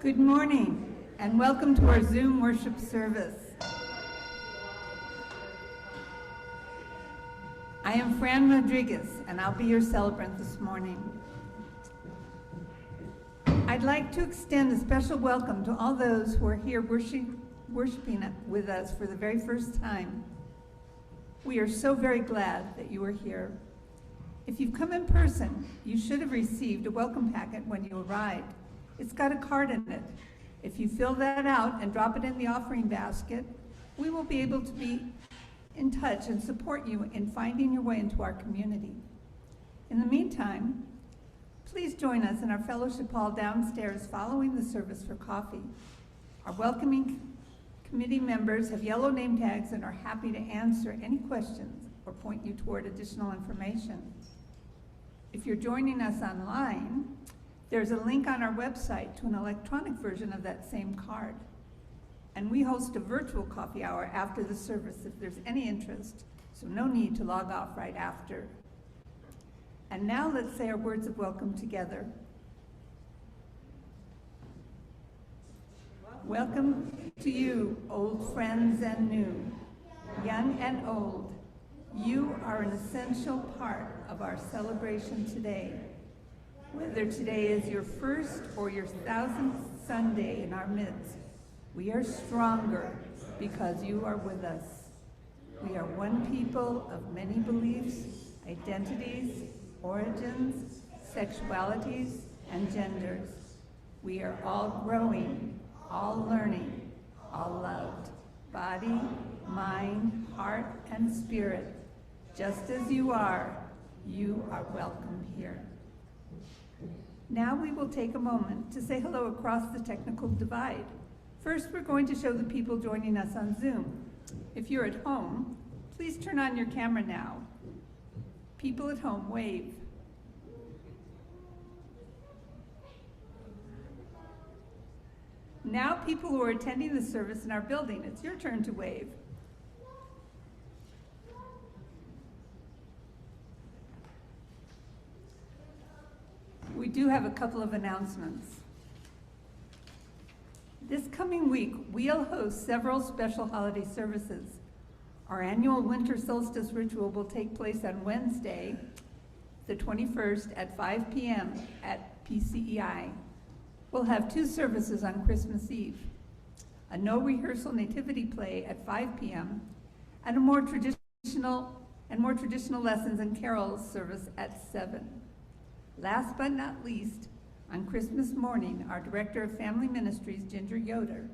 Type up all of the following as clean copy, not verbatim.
Good morning and welcome to our Zoom worship service. I am Fran Rodriguez and I'll be your celebrant this morning. I'd like to extend a special welcome to all those who are here worshiping with us for the very first time. We are so very glad that you are here. If you've come in person, you should have received a welcome packet when you arrived. It's got a card in it. If you fill that out and drop it in the offering basket, we will be able to be in touch and support you in finding your way into our community. In the meantime, please join us in our fellowship hall downstairs following the service for coffee. Our welcoming committee members have yellow name tags and are happy to answer any questions or point you toward additional information. If you're joining us online, there's a link on our website to an electronic version of that same card. And we host a virtual coffee hour after the service if there's any interest, so no need to log off right after. And now let's say our words of welcome together. Welcome to you, old friends and new, young and old. You are an essential part of our celebration today. Whether today is your first or your 1000th Sunday in our midst, we are stronger because you are with us. We are one people of many beliefs, identities, origins, sexualities, and genders. We are all growing, all learning, all loved, body, mind, heart, and spirit. Just as you are welcome here. Now we will take a moment to say hello across the technical divide. First, we're going to show the people joining us on Zoom. If you're at home, please turn on your camera now. People at home, wave. Now people who are attending the service in our building, it's your turn to wave. We do have a couple of announcements. This coming week, we'll host several special holiday services. Our annual winter solstice ritual will take place on Wednesday, the 21st at 5 p.m. at PCEI. We'll have two services on Christmas Eve, a no rehearsal nativity play at 5 p.m. and more traditional lessons and carols service at 7. Last but not least, on Christmas morning, our Director of Family Ministries, Ginger Yoder,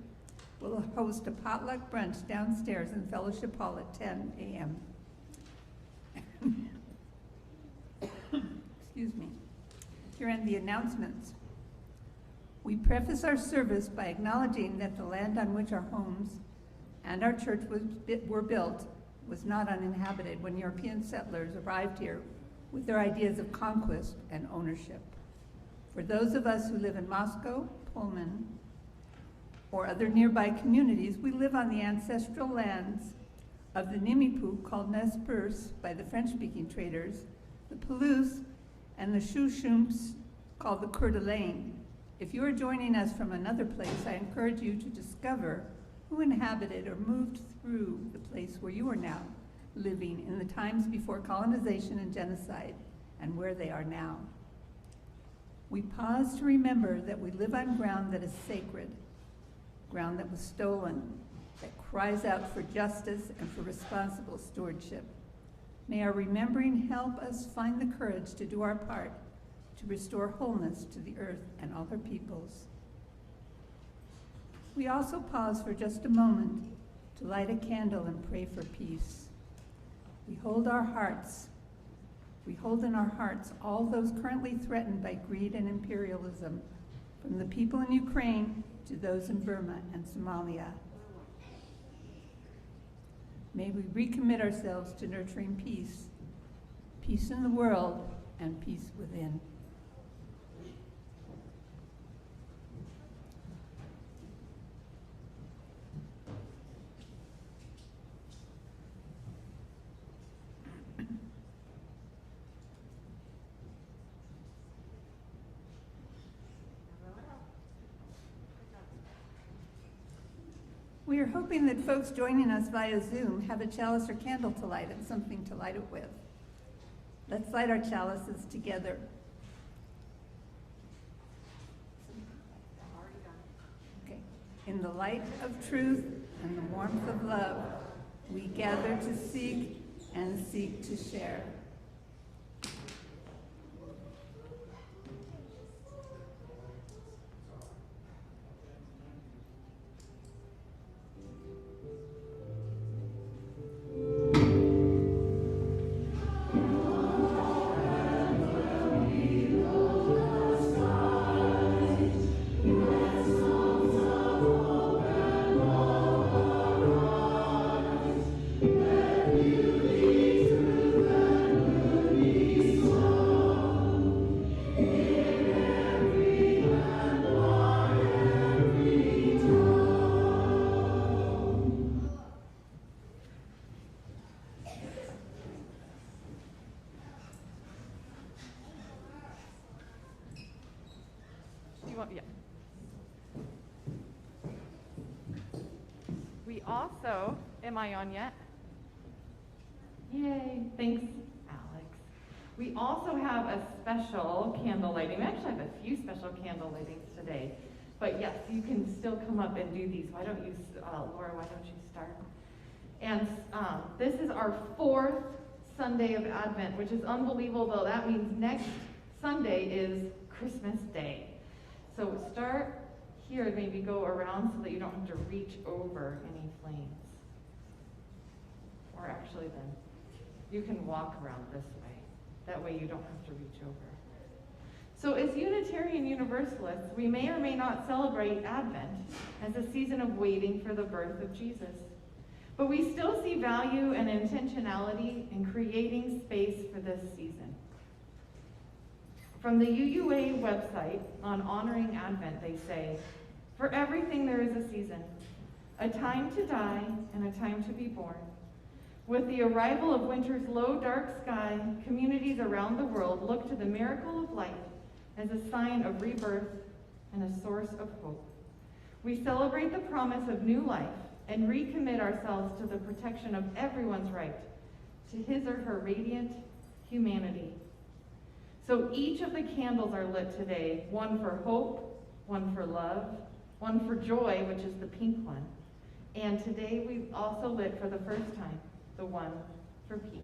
will host a potluck brunch downstairs in Fellowship Hall at 10 a.m. Excuse me. Here are the announcements. We preface our service by acknowledging that the land on which our homes and our church were built was not uninhabited when European settlers arrived here with their ideas of conquest and ownership. For those of us who live in Moscow, Pullman, or other nearby communities, we live on the ancestral lands of the Nimipu, called Nez Perce by the French-speaking traders, the Palouse, and the Shushups, called the Coeur d'Alene. If you are joining us from another place, I encourage you to discover who inhabited or moved through the place where you are now living in the times before colonization and genocide, and where they are now. We pause to remember that we live on ground that is sacred, ground that was stolen, that cries out for justice and for responsible stewardship. May our remembering help us find the courage to do our part to restore wholeness to the earth and all her peoples. We also pause for just a moment to light a candle and pray for peace. We hold in our hearts all those currently threatened by greed and imperialism, from the people in Ukraine to those in Burma and Somalia. May we recommit ourselves to nurturing peace, peace in the world and peace within. We are hoping that folks joining us via Zoom have a chalice or candle to light and something to light it with. Let's light our chalices together. Okay. In the light of truth and the warmth of love, we gather to seek and seek to share. Yeah. We also, am I on yet? Yay, thanks, Alex. We also have a special candle lighting. We actually have a few special candle lightings today. But yes, you can still come up and do these. Why don't you, Laura, why don't you start? And this is our 4th Sunday of Advent, which is unbelievable. That means next Sunday is Christmas Day. So start here and maybe go around so that you don't have to reach over any flames. Or actually then, you can walk around this way. That way you don't have to reach over. So as Unitarian Universalists, we may or may not celebrate Advent as a season of waiting for the birth of Jesus. But we still see value and intentionality in creating space for this season. From the UUA website on honoring Advent, they say, "For everything there is a season, a time to die and a time to be born. With the arrival of winter's low, dark sky, communities around the world look to the miracle of light as a sign of rebirth and a source of hope. We celebrate the promise of new life and recommit ourselves to the protection of everyone's right to his or her radiant humanity." So each of the candles are lit today, one for hope, one for love, one for joy, which is the pink one. And today we also lit for the first time, the one for peace.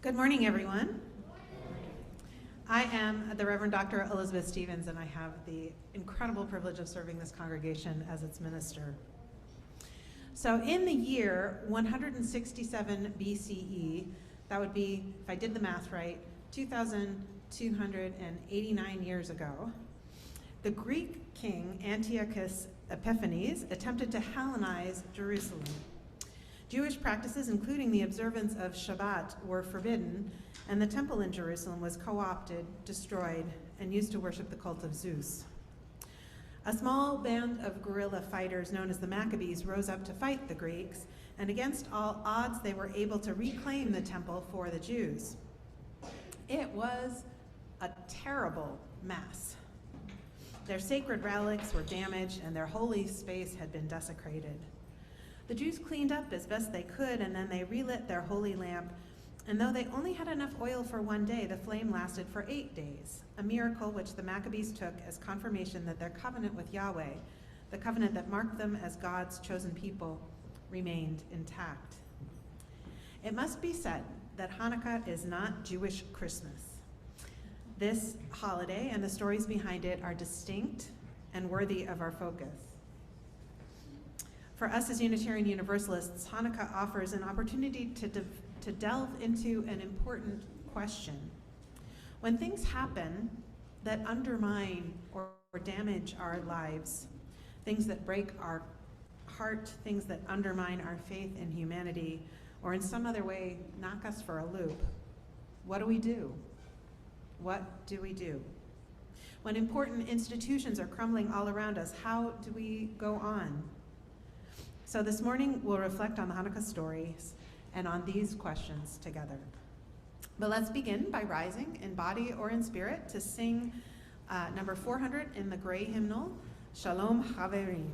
Good morning, everyone. I am the Reverend Dr. Elizabeth Stevens, and I have the incredible privilege of serving this congregation as its minister. So in the year 167 BCE, that would be, if I did the math right, 2,289 years ago, the Greek king Antiochus Epiphanes attempted to Hellenize Jerusalem. Jewish practices, including the observance of Shabbat, were forbidden, and the temple in Jerusalem was co-opted, destroyed, and used to worship the cult of Zeus. A small band of guerrilla fighters known as the Maccabees rose up to fight the Greeks, and against all odds, they were able to reclaim the temple for the Jews. It was a terrible mess. Their sacred relics were damaged, and their holy space had been desecrated. The Jews cleaned up as best they could, and then they relit their holy lamp, and though they only had enough oil for one day, the flame lasted for 8 days, a miracle which the Maccabees took as confirmation that their covenant with Yahweh, the covenant that marked them as God's chosen people, remained intact. It must be said that Hanukkah is not Jewish Christmas. This holiday and the stories behind it are distinct and worthy of our focus. For us as Unitarian Universalists, Hanukkah offers an opportunity to delve into an important question. When things happen that undermine or damage our lives, things that break our heart, things that undermine our faith in humanity, or in some other way knock us for a loop, what do we do? What do we do? When important institutions are crumbling all around us, how do we go on? So this morning, we'll reflect on the Hanukkah stories and on these questions together. But let's begin by rising in body or in spirit to sing number 400 in the gray hymnal, Shalom Haverim.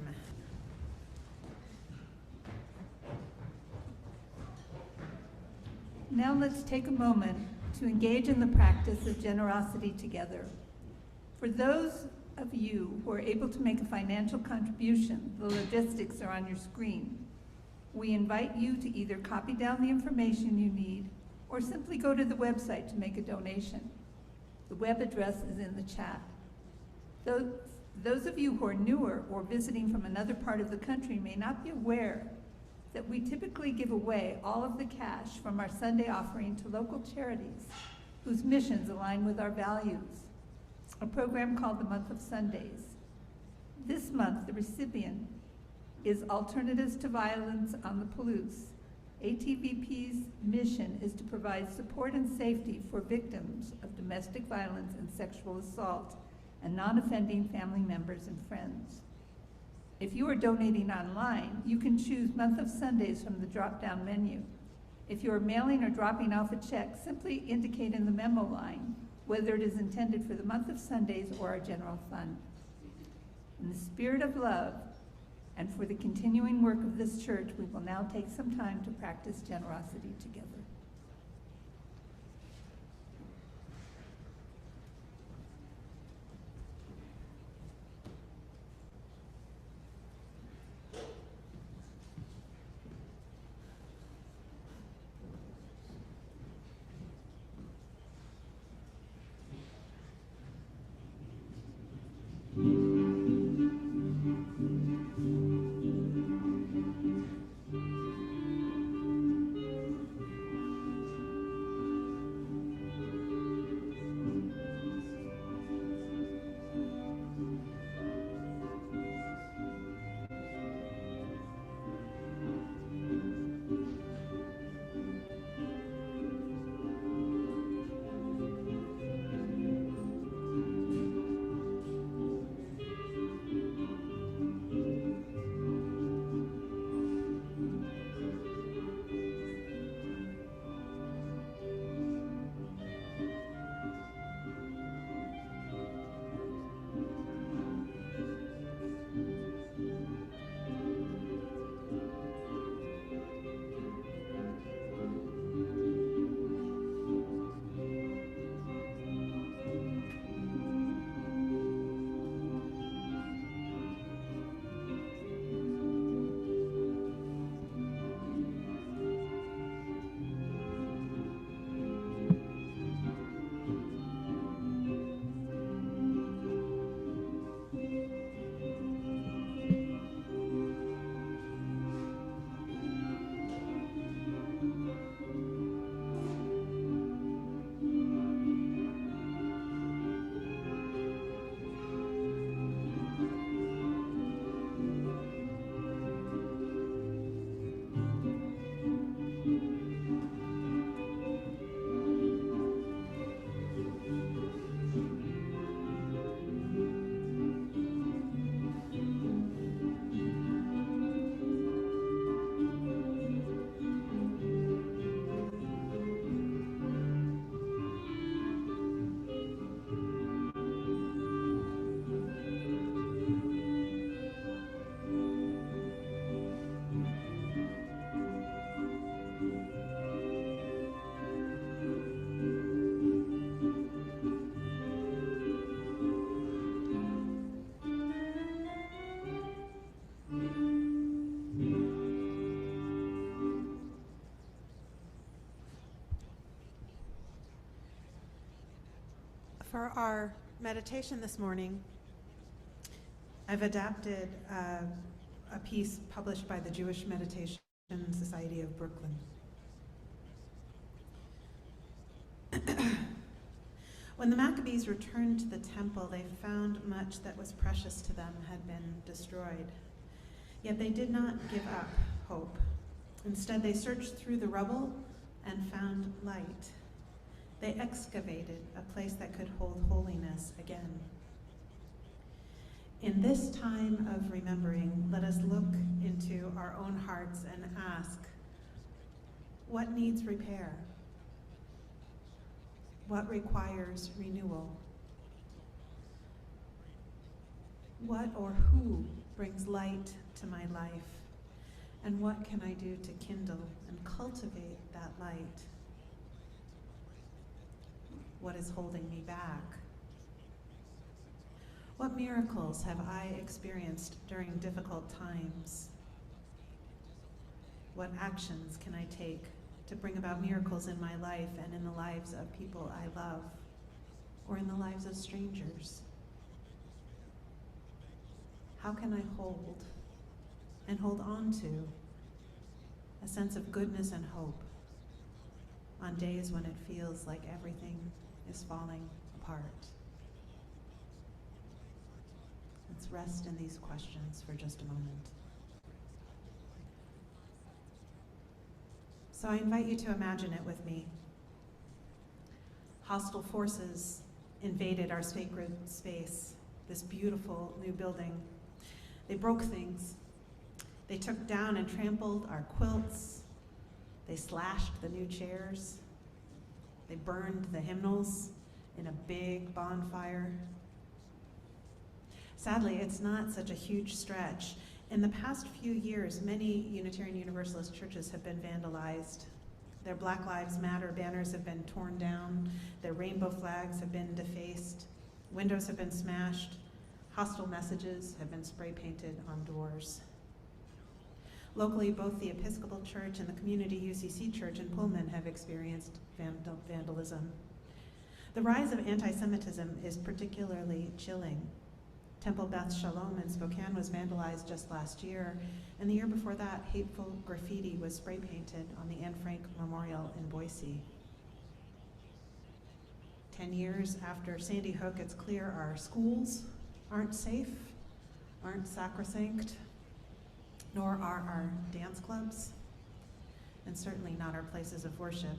Now let's take a moment to engage in the practice of generosity together. For those of you who are able to make a financial contribution, the logistics are on your screen. We invite you to either copy down the information you need or simply go to the website to make a donation. The web address is in the chat. Those of you who are newer or visiting from another part of the country may not be aware that we typically give away all of the cash from our Sunday offering to local charities whose missions align with our values, a program called the Month of Sundays. This month, the recipient is Alternatives to Violence on the Palouse. ATVP's mission is to provide support and safety for victims of domestic violence and sexual assault and non-offending family members and friends. If you are donating online, you can choose Month of Sundays from the drop-down menu. If you are mailing or dropping off a check, simply indicate in the memo line whether it is intended for the Month of Sundays or our general fund. In the spirit of love and for the continuing work of this church, we will now take some time to practice generosity together. For our meditation this morning, I've adapted a piece published by the Jewish Meditation Society of Brooklyn. When the Maccabees returned to the temple, they found much that was precious to them had been destroyed. Yet they did not give up hope. Instead, they searched through the rubble and found light. They excavated a place that could hold holiness again. In this time of remembering, let us look into our own hearts and ask, what needs repair? What requires renewal? What or who brings light to my life? And what can I do to kindle and cultivate that light? What is holding me back? What miracles have I experienced during difficult times? What actions can I take to bring about miracles in my life and in the lives of people I love, or in the lives of strangers? How can I hold and hold on to a sense of goodness and hope on days when it feels like everything is falling apart? Let's rest in these questions for just a moment. So I invite you to imagine it with me. Hostile forces invaded our sacred space, this beautiful new building. They broke things. They took down and trampled our quilts. They slashed the new chairs. They burned the hymnals in a big bonfire. Sadly, it's not such a huge stretch. In the past few years, many Unitarian Universalist churches have been vandalized. Their Black Lives Matter banners have been torn down. Their rainbow flags have been defaced. Windows have been smashed. Hostile messages have been spray painted on doors. Locally, both the Episcopal Church and the Community UCC Church in Pullman have experienced vandalism. The rise of anti-Semitism is particularly chilling. Temple Beth Shalom in Spokane was vandalized just last year, and the year before that, hateful graffiti was spray painted on the Anne Frank Memorial in Boise. 10 years after Sandy Hook, it's clear our schools aren't safe, aren't sacrosanct, nor are our dance clubs, and certainly not our places of worship.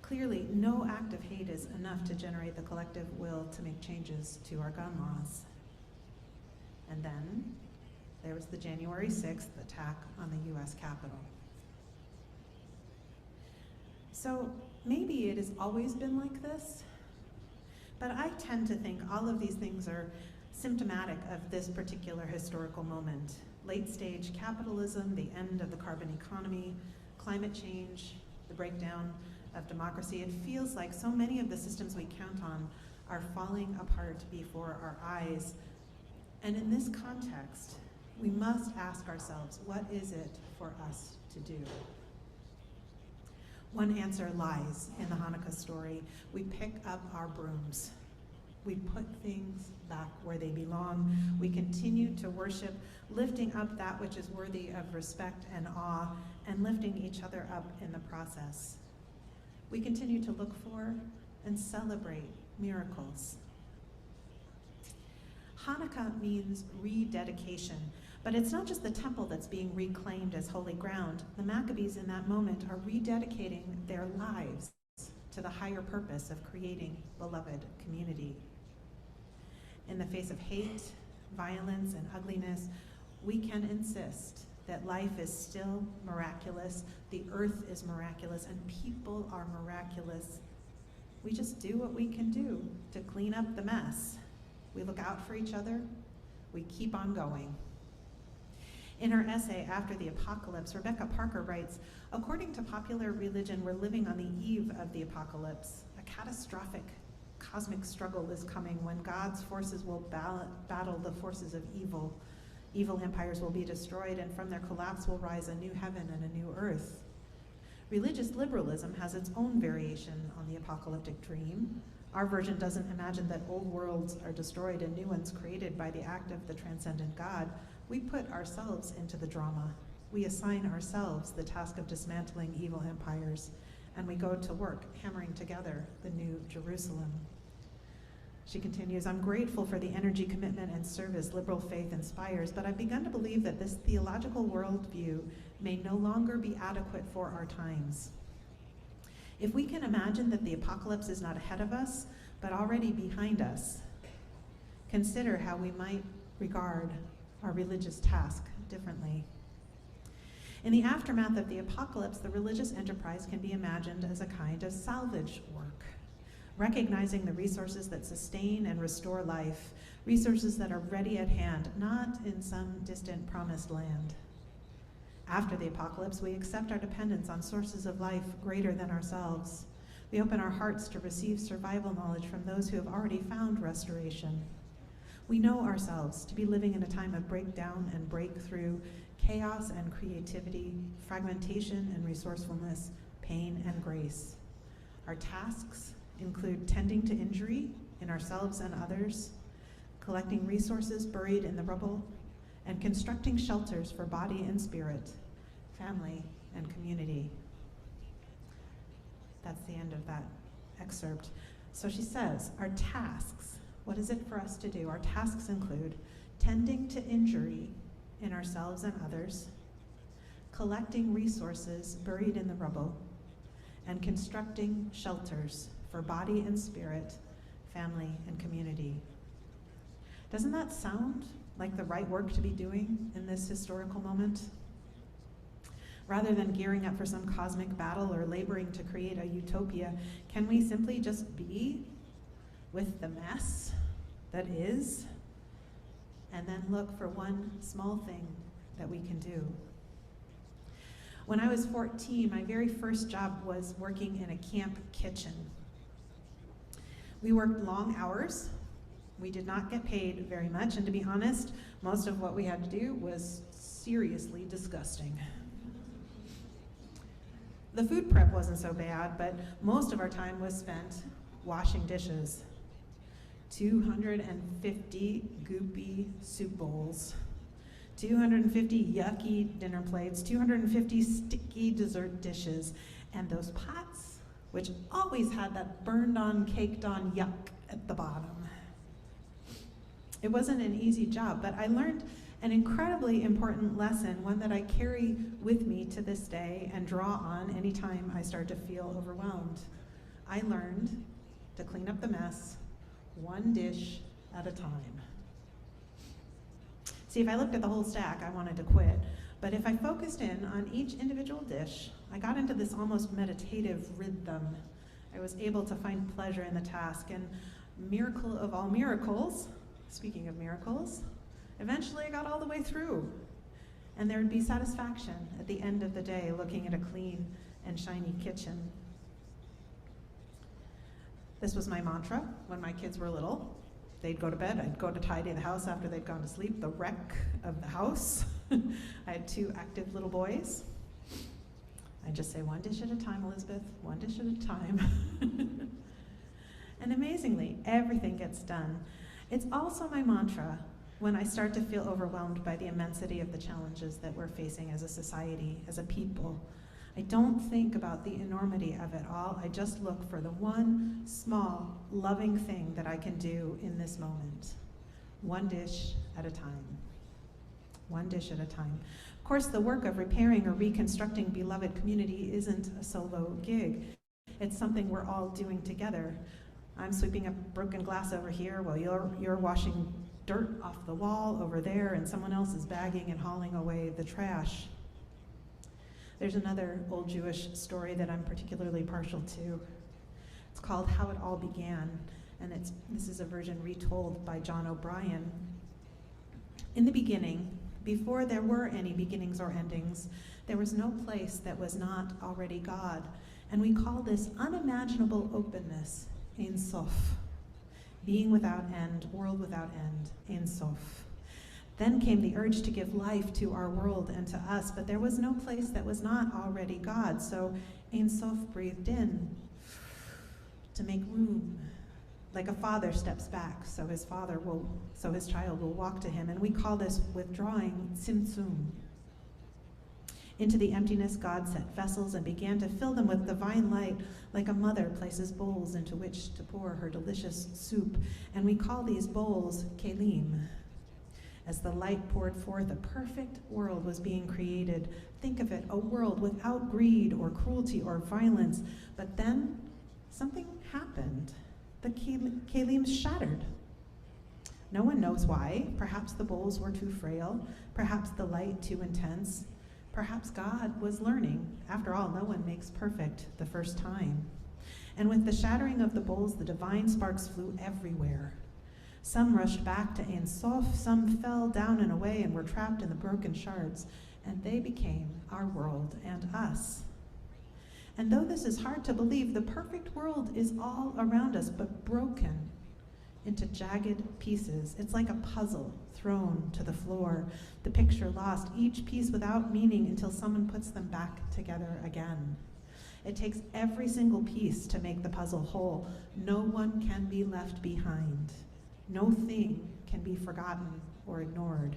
Clearly, no act of hate is enough to generate the collective will to make changes to our gun laws. And then there was the January 6th attack on the US Capitol. So maybe it has always been like this, but I tend to think all of these things are symptomatic of this particular historical moment. Late stage capitalism, the end of the carbon economy, climate change, the breakdown of democracy. It feels like so many of the systems we count on are falling apart before our eyes. And in this context, we must ask ourselves, what is it for us to do? One answer lies in the Hanukkah story. We pick up our brooms. We put things back where they belong. We continue to worship, lifting up that which is worthy of respect and awe, and lifting each other up in the process. We continue to look for and celebrate miracles. Hanukkah means rededication, but it's not just the temple that's being reclaimed as holy ground. The Maccabees in that moment are rededicating their lives to the higher purpose of creating beloved community. In the face of hate, violence, and ugliness, we can insist that life is still miraculous, the earth is miraculous, and people are miraculous. We just do what we can do to clean up the mess. We look out for each other. We keep on going. In her essay, After the Apocalypse, Rebecca Parker writes, according to popular religion, we're living on the eve of the apocalypse. A catastrophic cosmic struggle is coming when God's forces will battle the forces of evil. Evil empires will be destroyed, and from their collapse will rise a new heaven and a new earth. Religious liberalism has its own variation on the apocalyptic dream. Our version doesn't imagine that old worlds are destroyed and new ones created by the act of the transcendent God. We put ourselves into the drama. We assign ourselves the task of dismantling evil empires, and we go to work hammering together the new Jerusalem. She continues, I'm grateful for the energy, commitment, and service liberal faith inspires, but I've begun to believe that this theological worldview may no longer be adequate for our times. If we can imagine that the apocalypse is not ahead of us, but already behind us, consider how we might regard our religious task differently. In the aftermath of the apocalypse, the religious enterprise can be imagined as a kind of salvage work, recognizing the resources that sustain and restore life, resources that are ready at hand, not in some distant promised land. After the apocalypse, we accept our dependence on sources of life greater than ourselves. We open our hearts to receive survival knowledge from those who have already found restoration. We know ourselves to be living in a time of breakdown and breakthrough, chaos and creativity, fragmentation and resourcefulness, pain and grace. Our tasks include tending to injury in ourselves and others, collecting resources buried in the rubble, and constructing shelters for body and spirit, family and community. That's the end of that excerpt. So she says, our tasks, what is it for us to do? Our tasks include tending to injury in ourselves and others, collecting resources buried in the rubble, and constructing shelters for body and spirit, family and community. Doesn't that sound like the right work to be doing in this historical moment? Rather than gearing up for some cosmic battle or laboring to create a utopia, can we simply just be with the mess that is, and then look for one small thing that we can do? When I was 14, my very first job was working in a camp kitchen. We worked long hours. We did not get paid very much, and to be honest, most of what we had to do was seriously disgusting. The food prep wasn't so bad, but most of our time was spent washing dishes. 250 goopy soup bowls, 250 yucky dinner plates, 250 sticky dessert dishes, and those pots, which always had that burned-on, caked-on yuck at the bottom. It wasn't an easy job, but I learned an incredibly important lesson, one that I carry with me to this day and draw on anytime I start to feel overwhelmed. I learned to clean up the mess one dish at a time. See, if I looked at the whole stack, I wanted to quit. But if I focused in on each individual dish, I got into this almost meditative rhythm. I was able to find pleasure in the task, and miracle of all miracles, speaking of miracles, eventually I got all the way through. And there would be satisfaction at the end of the day looking at a clean and shiny kitchen. This was my mantra when my kids were little. They'd go to bed, I'd go to tidy the house after they'd gone to sleep, the wreck of the house. I had 2 active little boys. I'd just say, one dish at a time, Elizabeth, one dish at a time. And amazingly, everything gets done. It's also my mantra when I start to feel overwhelmed by the immensity of the challenges that we're facing as a society, as a people. I don't think about the enormity of it all. I just look for the one small, loving thing that I can do in this moment. One dish at a time. One dish at a time. Of course, the work of repairing or reconstructing beloved community isn't a solo gig. It's something we're all doing together. I'm sweeping up broken glass over here while you're washing dirt off the wall over there, and someone else is bagging and hauling away the trash. There's another old Jewish story that I'm particularly partial to. It's called How It All Began, and this is a version retold by John O'Brien. In the beginning, before there were any beginnings or endings, there was no place that was not already God, and we call this unimaginable openness Ein Sof, being without end, world without end, Ein Sof. Then came the urge to give life to our world and to us, but there was no place that was not already God. So Ein Sof breathed in to make room, like a father steps back, so his child will walk to him. And we call this withdrawing Tzimtzum. Into the emptiness, God set vessels and began to fill them with divine light, like a mother places bowls into which to pour her delicious soup. And we call these bowls kelim. As the light poured forth, a perfect world was being created. Think of it, a world without greed or cruelty or violence. But then something happened. The kelim shattered. No one knows why. Perhaps the bowls were too frail. Perhaps the light too intense. Perhaps God was learning. After all, no one makes perfect the first time. And with the shattering of the bowls, the divine sparks flew everywhere. Some rushed back to Ein Sof, some fell down and away and were trapped in the broken shards, and they became our world and us. And though this is hard to believe, the perfect world is all around us, but broken into jagged pieces. It's like a puzzle thrown to the floor, the picture lost, each piece without meaning until someone puts them back together again. It takes every single piece to make the puzzle whole. No one can be left behind. No thing can be forgotten or ignored.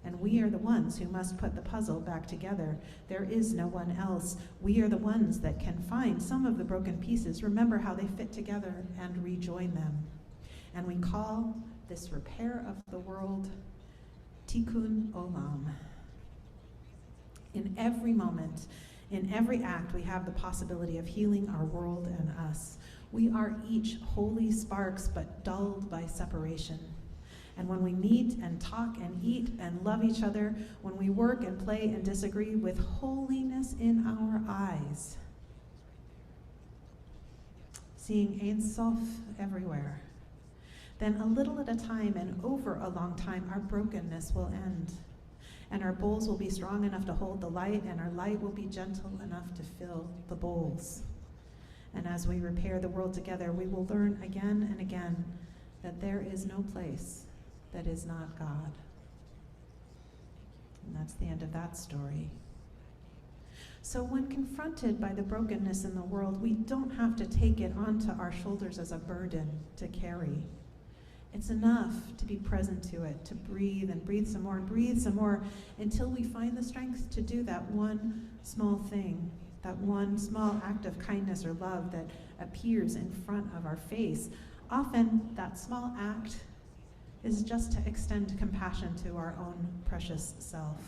And we are the ones who must put the puzzle back together. There is no one else. We are the ones that can find some of the broken pieces, remember how they fit together, and rejoin them. And we call this repair of the world Tikkun Olam. In every moment, in every act, we have the possibility of healing our world and us. We are each holy sparks, but dulled by separation. And when we meet and talk and eat and love each other, when we work and play and disagree with holiness in our eyes, seeing Ein Sof everywhere, then a little at a time and over a long time, our brokenness will end. And our bowls will be strong enough to hold the light, and our light will be gentle enough to fill the bowls. And as we repair the world together, we will learn again and again that there is no place that is not God. And that's the end of that story. So when confronted by the brokenness in the world, we don't have to take it onto our shoulders as a burden to carry. It's enough to be present to it, to breathe and breathe some more and breathe some more until we find the strength to do that one small thing, that one small act of kindness or love that appears in front of our face. Often that small act is just to extend compassion to our own precious self.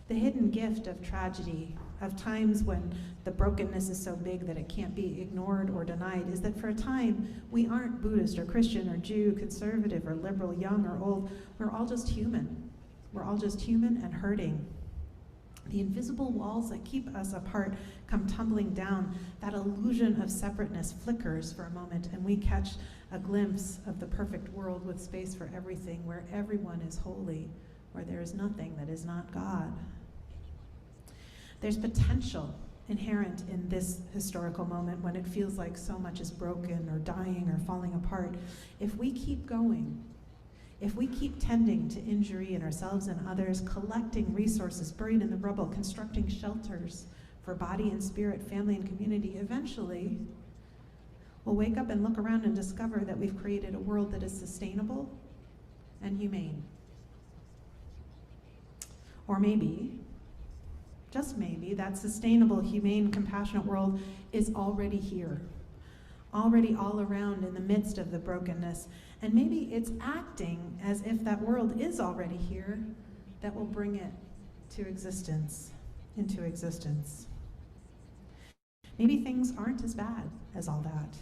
The hidden gift of tragedy, of times when the brokenness is so big that it can't be ignored or denied, is that for a time we aren't Buddhist or Christian or Jew, conservative or liberal, young or old. We're all just human. We're all just human and hurting. The invisible walls that keep us apart come tumbling down. That illusion of separateness flickers for a moment, and we catch a glimpse of the perfect world with space for everything, where everyone is holy, where there is nothing that is not God. There's potential inherent in this historical moment when it feels like so much is broken or dying or falling apart. If we keep going, if we keep tending to injury in ourselves and others, collecting resources buried in the rubble, constructing shelters for body and spirit, family and community, eventually we'll wake up and look around and discover that we've created a world that is sustainable and humane. Or maybe, just maybe, that sustainable, humane, compassionate world is already here, already all around in the midst of the brokenness. And maybe it's acting as if that world is already here that will bring it to existence, into existence. Maybe things aren't as bad as all that.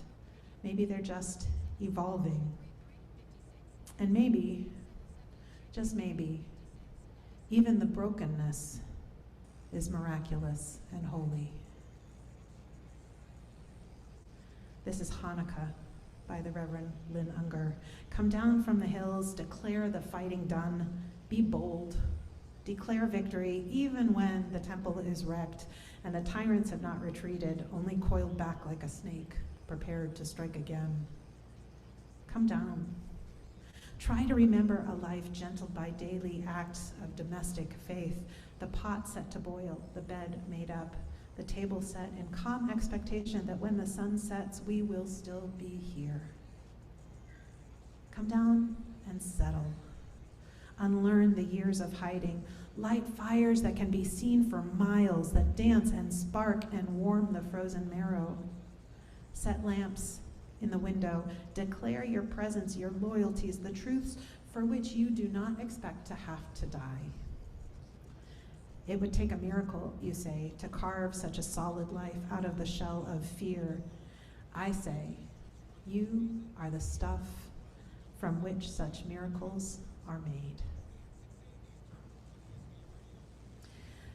Maybe they're just evolving. And maybe, just maybe, even the brokenness is miraculous and holy. This is Hanukkah by the Reverend Lynn Unger. Come down from the hills, declare the fighting done, be bold, declare victory even when the temple is wrecked and the tyrants have not retreated, only coiled back like a snake, prepared to strike again. Come down. Try to remember a life gentled by daily acts of domestic faith, the pot set to boil, the bed made up, the table set in calm expectation that when the sun sets, we will still be here. Come down and settle. Unlearn the years of hiding. Light fires that can be seen for miles, that dance and spark and warm the frozen marrow. Set lamps in the window. Declare your presence, your loyalties, the truths for which you do not expect to have to die. It would take a miracle, you say, to carve such a solid life out of the shell of fear. I say, you are the stuff from which such miracles are made.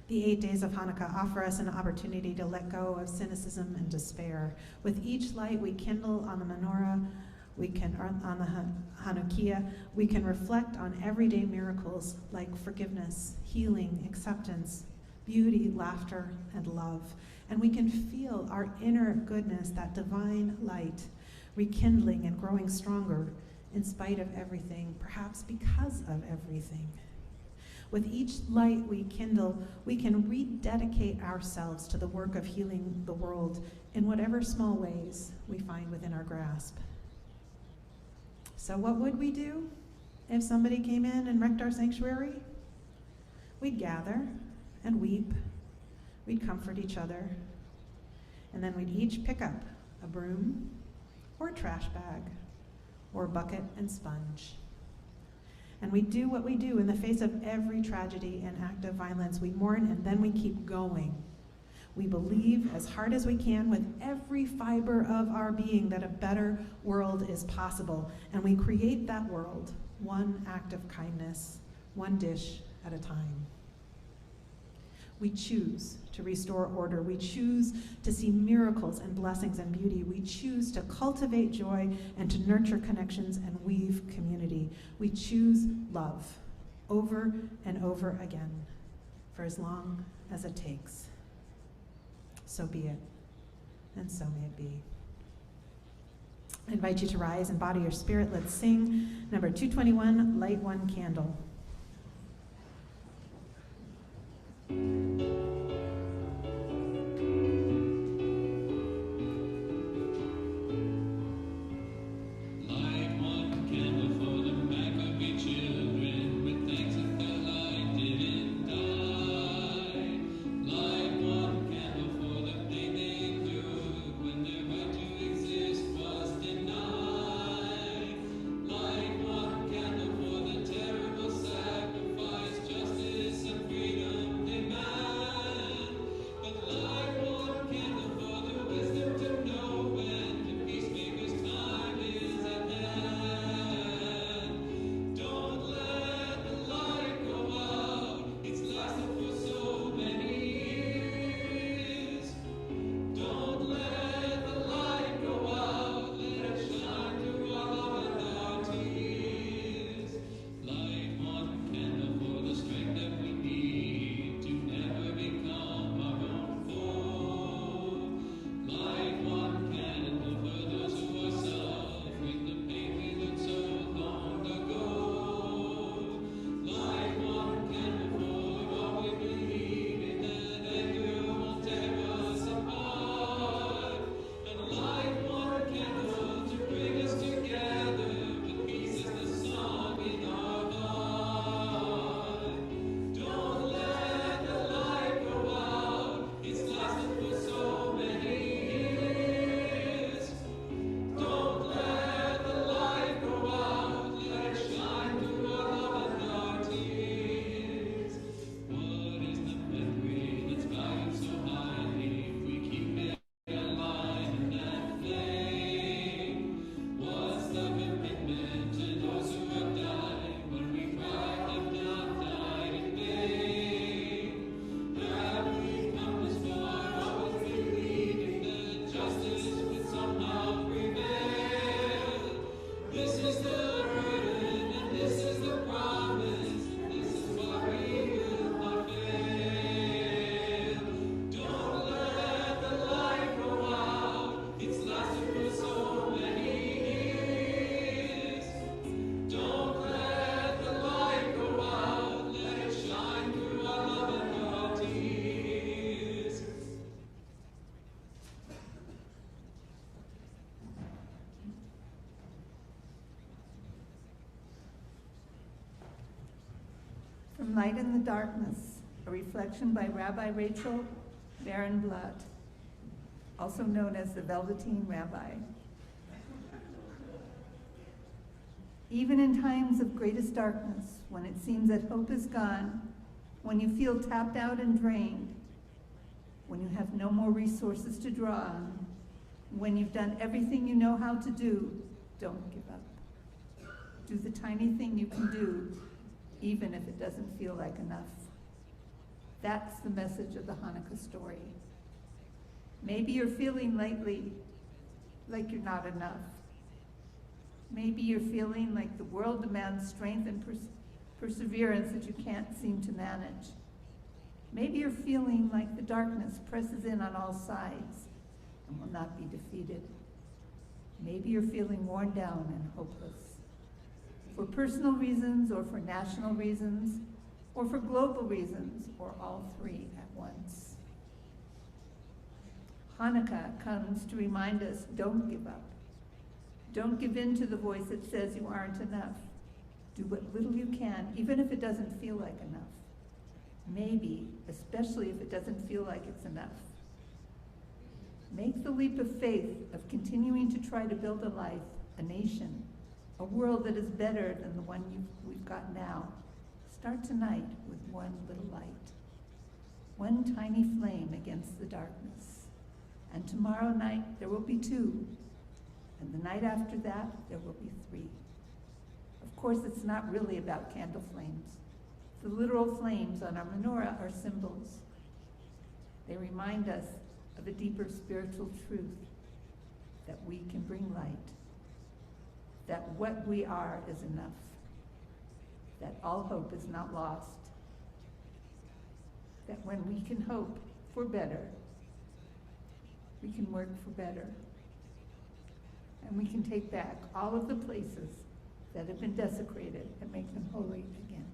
The 8 days of Hanukkah offer us an opportunity to let go of cynicism and despair. With each light we kindle on the menorah, on the Hanukkah, we can reflect on everyday miracles like forgiveness, healing, acceptance, beauty, laughter, and love. And we can feel our inner goodness, that divine light, rekindling and growing stronger in spite of everything, perhaps because of everything. With each light we kindle, we can rededicate ourselves to the work of healing the world in whatever small ways we find within our grasp. So what would we do if somebody came in and wrecked our sanctuary? We'd gather and weep. We'd comfort each other. And then we'd each pick up a broom or a trash bag or a bucket and sponge. And we do what we do in the face of every tragedy and act of violence. We mourn and then we keep going. We believe as hard as we can with every fiber of our being that a better world is possible. And we create that world, one act of kindness, one dish at a time. We choose to restore order. We choose to see miracles and blessings and beauty. We choose to cultivate joy and to nurture connections and weave community. We choose love over and over again for as long as it takes. So be it, and so may it be. I invite you to rise and body your spirit. Let's sing number 221, Light One Candle. Terrible sacrifice, justice and freedom demand. Light in the Darkness, a reflection by Rabbi Rachel Barenblatt, also known as the Velveteen Rabbi. Even in times of greatest darkness, when it seems that hope is gone, when you feel tapped out and drained, when you have no more resources to draw on, when you've done everything you know how to do, don't give up. Do the tiny thing you can do, even if it doesn't feel like enough. That's the message of the Hanukkah story. Maybe you're feeling lately like you're not enough. Maybe you're feeling like the world demands strength and perseverance that you can't seem to manage. Maybe you're feeling like the darkness presses in on all sides and will not be defeated. Maybe you're feeling worn down and hopeless. For personal reasons, or for national reasons, or for global reasons, or all three at once. Hanukkah comes to remind us, don't give up. Don't give in to the voice that says you aren't enough. Do what little you can, even if it doesn't feel like enough. Maybe, especially if it doesn't feel like it's enough. Make the leap of faith of continuing to try to build a life, a nation, a world that is better than the one we've got now. Start tonight with one little light, one tiny flame against the darkness. And tomorrow night there will be 2, and the night after that there will be 3. Of course, it's not really about candle flames. The literal flames on our menorah are symbols. They remind us of a deeper spiritual truth, that we can bring light, that what we are is enough, that all hope is not lost, that when we can hope for better, we can work for better, and we can take back all of the places that have been desecrated and make them holy again.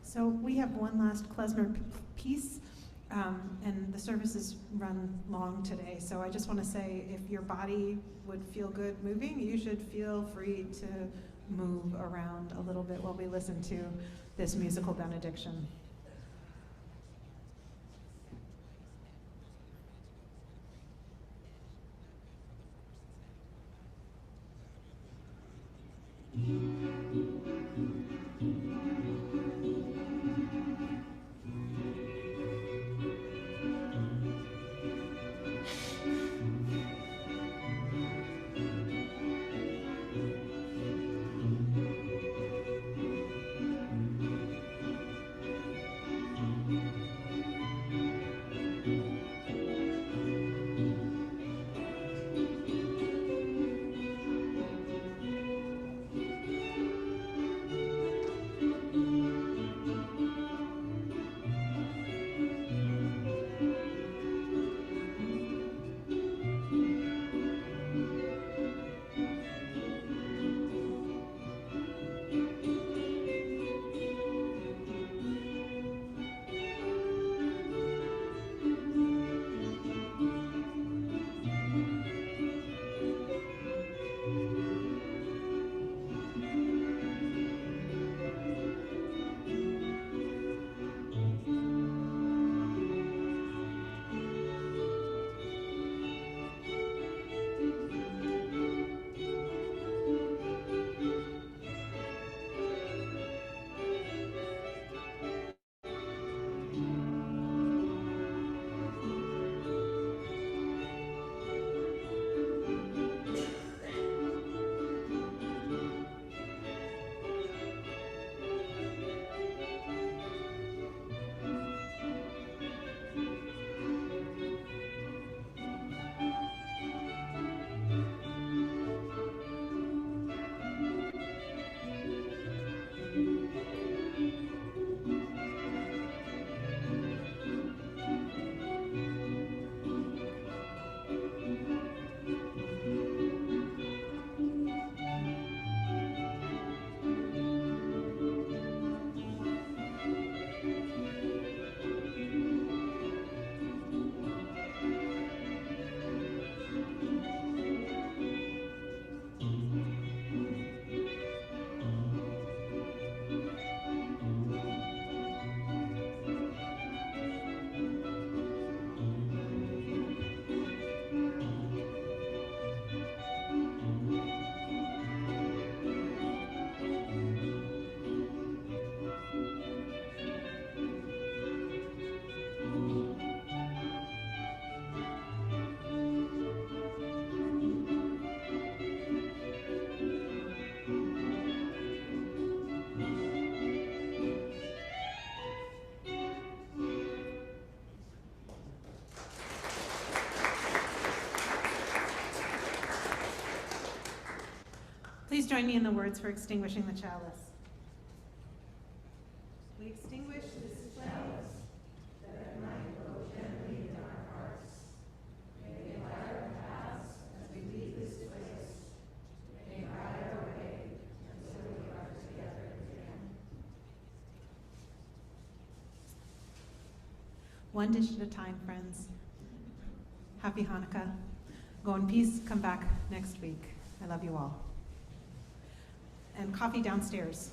So we have one last klezmer piece, and the services run long today. So I just want to say, if your body would feel good moving, you should feel free to move around a little bit while we listen to this musical benediction. join me in the words for extinguishing the chalice. We extinguish this flame. One dish at a time, friends. Happy Hanukkah. Go in peace. Come back next week. I love you all. And coffee downstairs.